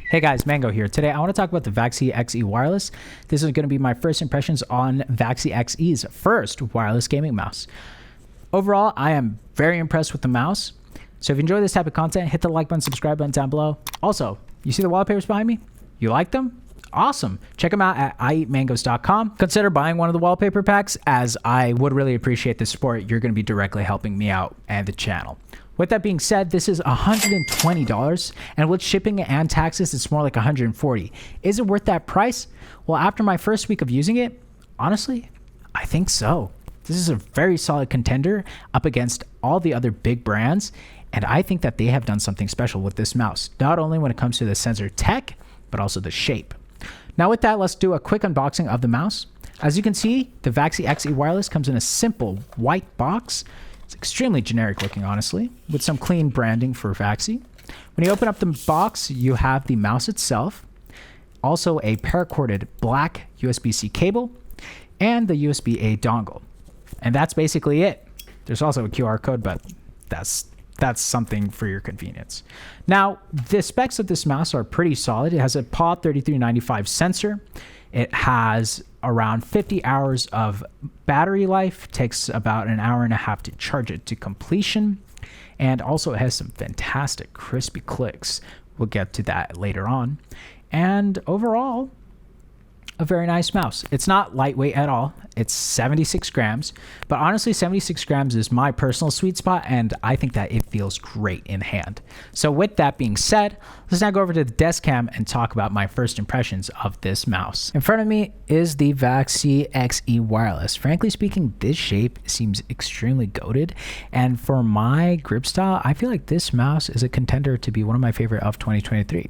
Hey guys, Mango here. Today I want to talk about the Vaxee XE Wireless. This is going to be my first impressions on Vaxee XE's first wireless gaming mouse. Overall, I am very impressed with the mouse. So if you enjoy this type of content, hit the like button, subscribe button down below. Also, you see the wallpapers behind me? You like them? Awesome. Check them out at ieatmangos.com. Consider buying one of the wallpaper packs, as I would really appreciate the support. You're going to be directly helping me out and the channel. With that being said, this is $120, and with shipping and taxes, it's more like $140. Is it worth that price? Well, after my first week of using it, honestly, I think so. This is a very solid contender up against all the other big brands, and I think that they have done something special with this mouse, not only when it comes to the sensor tech, but also the shape. Now with that, let's do a quick unboxing of the mouse. As you can see, the Vaxee XE Wireless comes in a simple white box. It's extremely generic looking, honestly, with some clean branding for Vaxee. When you open up the box, you have the mouse itself, also a paracorded black USB-C cable, and the USB-A dongle. And that's basically it. There's also a QR code, but that's something for your convenience. Now, the specs of this mouse are pretty solid. It has a PA 3395 sensor. It has around 50 hours of battery life, takes about an hour and a half to charge it to completion, and also it has some fantastic crispy clicks. We'll get to that later on. And overall, a very nice mouse. It's not lightweight at all. It's 76 grams, but honestly, 76 grams is my personal sweet spot, and I think that it feels great in hand. So with that being said, let's now go over to the desk cam and talk about my first impressions of this mouse. In front of me is the Vaxee XE Wireless. Frankly speaking, this shape seems extremely goated, and for my grip style, I feel like this mouse is a contender to be one of my favorite of 2023.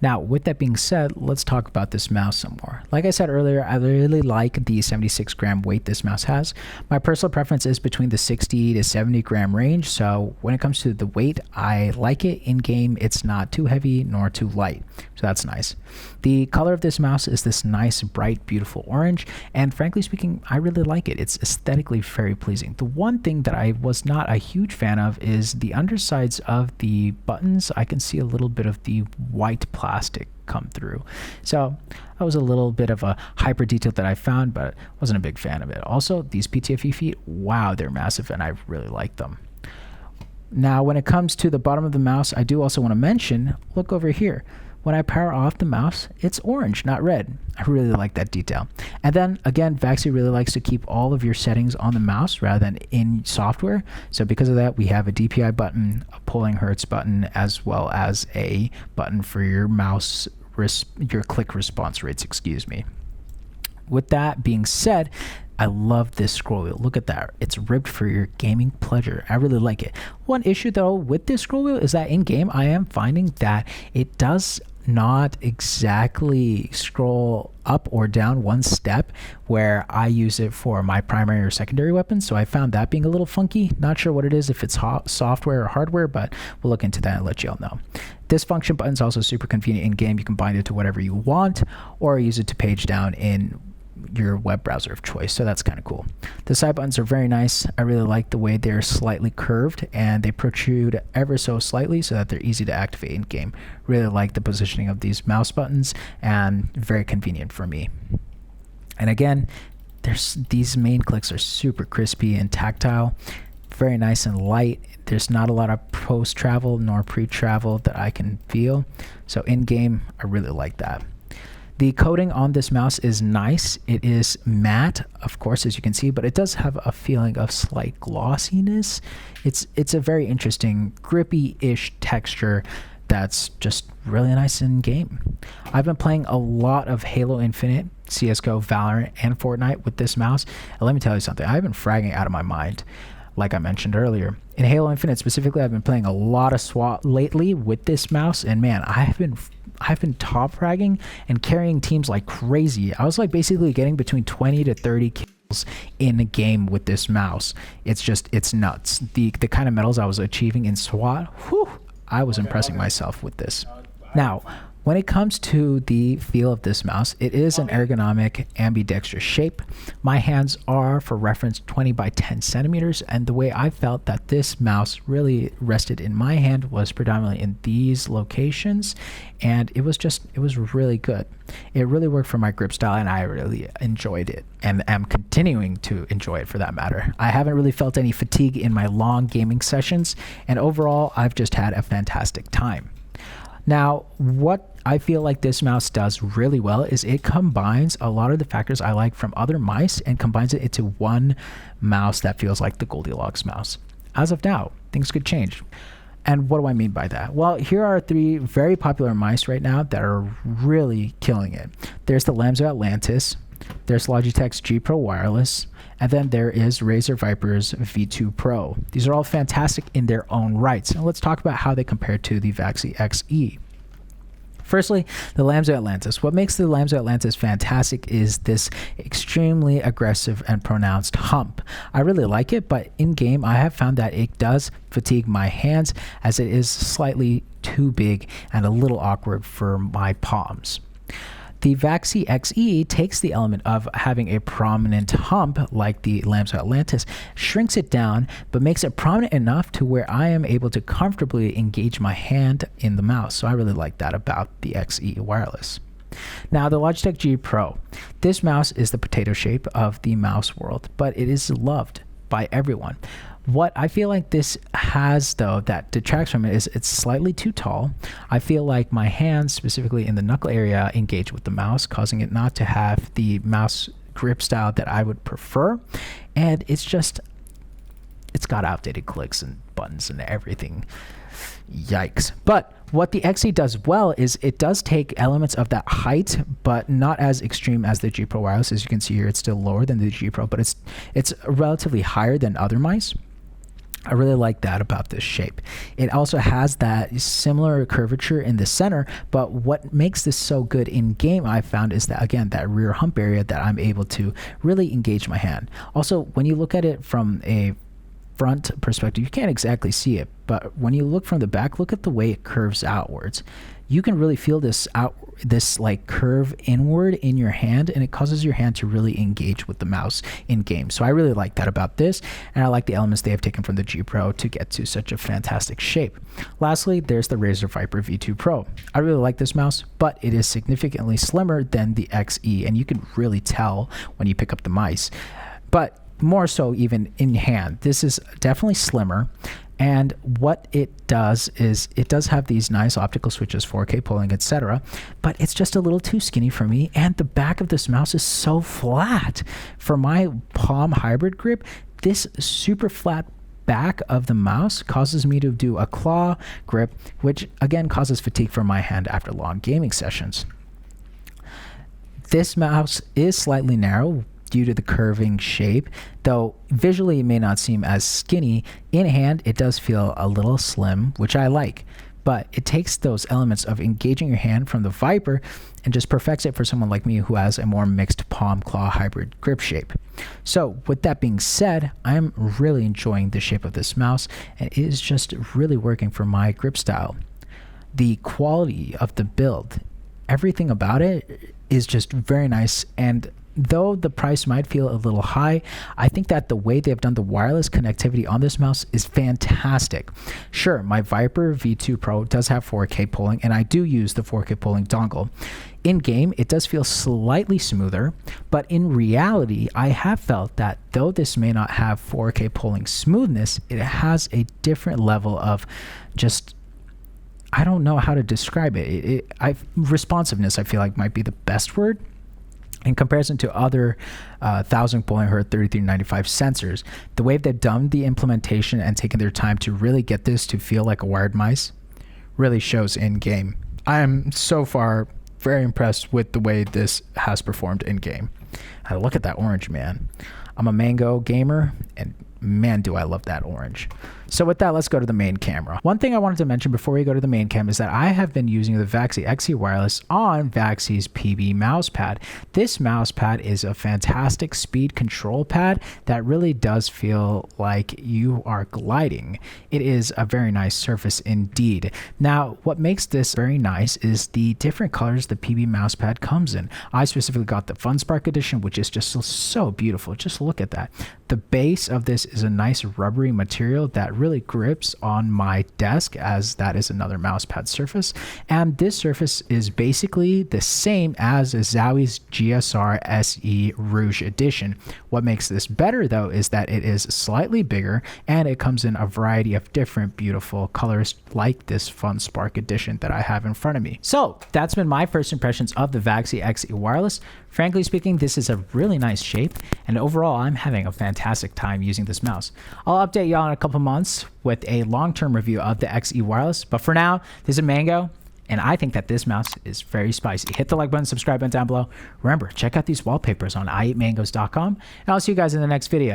Now, with that being said, let's talk about this mouse some more. Like I said earlier, I really like the 76 gram weight this mouse has. My personal preference is between the 60 to 70 gram range. So when it comes to the weight, I like it in game. It's not too heavy nor too light. So that's nice. The color of this mouse is this nice, bright, beautiful orange. And frankly speaking, I really like it. It's aesthetically very pleasing. The one thing that I was not a huge fan of is the undersides of the buttons. I can see a little bit of the white plastic come through. So that was a little bit of a hyper detail that I found, but wasn't a big fan of it. Also, these PTFE feet, wow, they're massive, and I really like them. Now, when it comes to the bottom of the mouse, I do also want to mention, look over here. When I power off the mouse, it's orange, not red. I really like that detail. And then again, Vaxee really likes to keep all of your settings on the mouse rather than in software. So because of that, we have a DPI button, a polling hertz button, as well as a button for your mouse, your click response rates, excuse me. With that being said, I love this scroll wheel. Look at that. It's ribbed for your gaming pleasure. I really like it. One issue though with this scroll wheel is that in game, I am finding that it does not exactly scroll up or down one step where I use it for my primary or secondary weapons. So I found that being a little funky. Not sure what it is, if it's software or hardware, but we'll look into that and let you all know. This function button is also super convenient in game. You can bind it to whatever you want or use it to page down in your web browser of choice. So that's kind of cool. The side buttons are very nice. I really like the way they're slightly curved and they protrude ever so slightly so that they're easy to activate in game. Really like the positioning of these mouse buttons and very convenient for me. And again, these main clicks are super crispy and tactile, very nice and light. There's not a lot of post travel nor pre-travel that I can feel. So in game, I really like that. The coating on this mouse is nice. It is matte, of course, as you can see, but it does have a feeling of slight glossiness. It's a very interesting grippy-ish texture that's just really nice in game. I've been playing a lot of Halo Infinite, CSGO, Valorant, and Fortnite with this mouse. And let me tell you something, I've been fragging out of my mind, like I mentioned earlier. In Halo Infinite specifically, I've been playing a lot of SWAT lately with this mouse, and man, I've been top fragging and carrying teams like crazy. I was like basically getting between 20 to 30 kills in a game with this mouse. It's nuts. The kind of medals I was achieving in SWAT, whew, I was impressing myself with this. Now, When it comes to the feel of this mouse, it is an ergonomic ambidextrous shape. My hands are, for reference, 20 by 10 centimeters, and the way I felt that this mouse really rested in my hand was predominantly in these locations, and it was really good. It really worked for my grip style, and I really enjoyed it, and am continuing to enjoy it for that matter. I haven't really felt any fatigue in my long gaming sessions, and overall, I've just had a fantastic time. Now, what I feel like this mouse does really well is it combines a lot of the factors I like from other mice and combines it into one mouse that feels like the Goldilocks mouse. As of now, things could change. And what do I mean by that? Well, here are 3 very popular mice right now that are really killing it. There's the Lamzu Atlantis, there's Logitech's G Pro Wireless, and then there is Razer Viper's V2 Pro. These are all fantastic in their own rights. And let's talk about how they compare to the Vaxee XE. Firstly, the Lamzu Atlantis. What makes the Lamzu Atlantis fantastic is this extremely aggressive and pronounced hump. I really like it, but in game I have found that it does fatigue my hands as it is slightly too big and a little awkward for my palms. The Vaxee XE takes the element of having a prominent hump like the Lamzu Atlantis, shrinks it down, but makes it prominent enough to where I am able to comfortably engage my hand in the mouse. So I really like that about the XE Wireless. Now, the Logitech G Pro. This mouse is the potato shape of the mouse world, but it is loved by everyone. What I feel like this has, though, that detracts from it is it's slightly too tall. I feel like my hands, specifically in the knuckle area, engage with the mouse, causing it not to have the mouse grip style that I would prefer. And it's got outdated clicks and buttons and everything. Yikes. But what the XE does well is it does take elements of that height, but not as extreme as the G Pro Wireless. As you can see here, it's still lower than the G Pro, but it's relatively higher than other mice. I really like that about this shape. It also has that similar curvature in the center, but what makes this so good in game, I found, is that, again, that rear hump area that I'm able to really engage my hand. Also, when you look at it from a front perspective, you can't exactly see it, but when you look from the back, look at the way it curves outwards. You can really feel this like curve inward in your hand, and it causes your hand to really engage with the mouse in game. So I really like that about this, and I like the elements they have taken from the G Pro to get to such a fantastic shape. Lastly, there's the Razer Viper V2 Pro. I really like this mouse, but it is significantly slimmer than the XE, and you can really tell when you pick up the mice. But more so even in hand, this is definitely slimmer. And what it does is it does have these nice optical switches, 4K polling, etc. But it's just a little too skinny for me. And the back of this mouse is so flat. For my palm hybrid grip, this super flat back of the mouse causes me to do a claw grip, which again causes fatigue for my hand after long gaming sessions. This mouse is slightly narrow due to the curving shape, though visually it may not seem as skinny. In hand, it does feel a little slim, which I like, but it takes those elements of engaging your hand from the Viper and just perfects it for someone like me who has a more mixed palm-claw hybrid grip shape. So with that being said, I'm really enjoying the shape of this mouse, and it is just really working for my grip style. The quality of the build, everything about it is just very nice, and though the price might feel a little high, I think that the way they've done the wireless connectivity on this mouse is fantastic. Sure, my Viper V2 Pro does have 4K polling, and I do use the 4K polling dongle. In game, it does feel slightly smoother, but in reality, I have felt that though this may not have 4K polling smoothness, it has a different level of just, I don't know how to describe it. Responsiveness, I feel like, might be the best word. In comparison to other 1000 polling Hz 3395 sensors, the way they've done the implementation and taken their time to really get this to feel like a wired mice really shows in game. I am so far very impressed with the way this has performed in game. And look at that orange, man. I'm a mango gamer, and man, do I love that orange. So with that, let's go to the main camera. One thing I wanted to mention before we go to the main cam is that I have been using the Vaxee XE Wireless on Vaxee's PB Mousepad. This mousepad is a fantastic speed control pad that really does feel like you are gliding. It is a very nice surface indeed. Now, what makes this very nice is the different colors the PB mousepad comes in. I specifically got the Funspark edition, which is just so beautiful. Just look at that. The base of this is a nice rubbery material that really grips on my desk, as that is another mousepad surface. And this surface is basically the same as Zowie's GSR SE Rouge edition. What makes this better though is that it is slightly bigger and it comes in a variety of different beautiful colors like this Funspark edition that I have in front of me. So that's been my first impressions of the Vaxee XE Wireless. Frankly speaking, this is a really nice shape, and overall I'm having a fantastic time using this mouse. I'll update y'all in a couple months with a long-term review of the XE Wireless, but for now, this is Mango, and I think that this mouse is very spicy. Hit the like button, subscribe button down below. Remember, check out these wallpapers on i8mangos.com, and I'll see you guys in the next video.